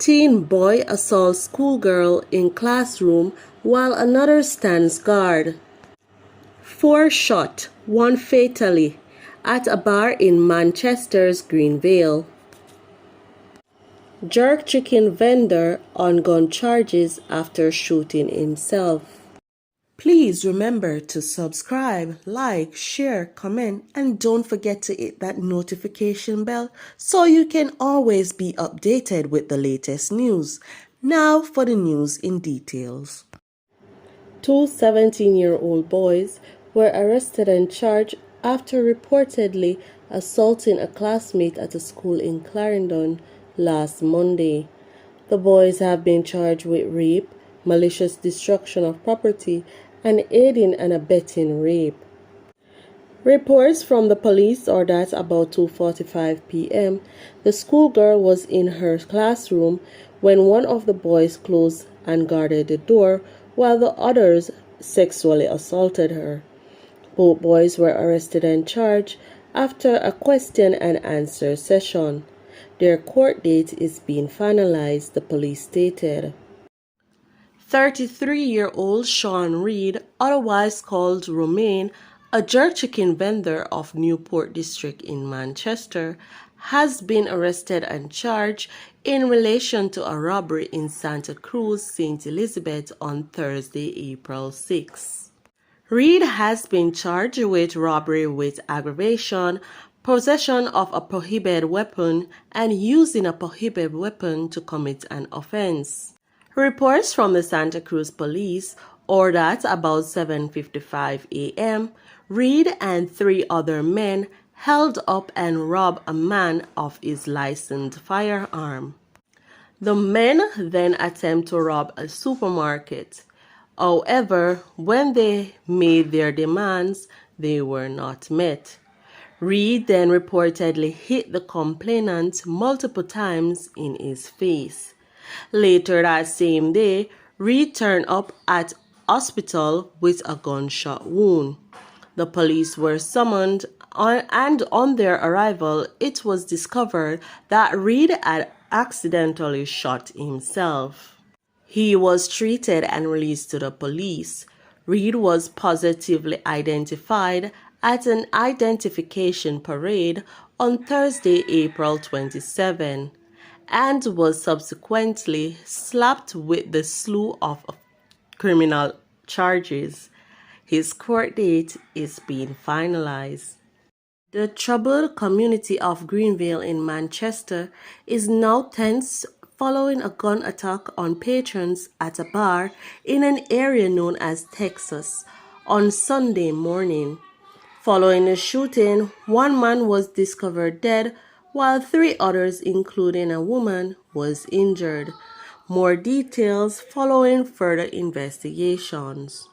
Teen boy assaults schoolgirl in classroom while another stands guard. 4 shot, 1 fatally, at a bar in Manchester's Greenvale. Jerk chicken vendor on gun charges after shooting himself. Please remember to subscribe, like, share, comment, and don't forget to hit that notification bell so you can always be updated with the latest news. Now for the news in details. 2 17-year-old boys were arrested and charged after reportedly assaulting a classmate at a school in Clarendon last Monday. The boys have been charged with rape, malicious destruction of property, and aiding and abetting rape. Reports from the police are that about 2:45 p.m., the schoolgirl was in her classroom when one of the boys closed and guarded the door while the others sexually assaulted her. Both boys were arrested and charged after a question and answer session. Their court date is being finalized, the police stated. 33-year-old Sean Reed, otherwise called Romain, a jerk chicken vendor of Newport District in Manchester, has been arrested and charged in relation to a robbery in Santa Cruz, St. Elizabeth on Thursday, April 6. Reed has been charged with robbery with aggravation, possession of a prohibited weapon, and using a prohibited weapon to commit an offense. Reports from the Santa Cruz police are that about 7:55 a.m., Reed and 3 other men held up and robbed a man of his licensed firearm. The men then attempt to rob a supermarket. However, when they made their demands, they were not met. Reed then reportedly hit the complainant multiple times in his face. Later that same day, Reed turned up at hospital with a gunshot wound. The police were summoned and on their arrival, it was discovered that Reed had accidentally shot himself. He was treated and released to the police. Reed was positively identified at an identification parade on Thursday, April 27, and was subsequently slapped with the slew of criminal charges. His court date is being finalized. The troubled community of Greenvale in Manchester is now tense following a gun attack on patrons at a bar in an area known as Texas on Sunday morning. Following the shooting, 1 man was discovered dead, while 3 others, including a woman, was injured. More details following further investigations.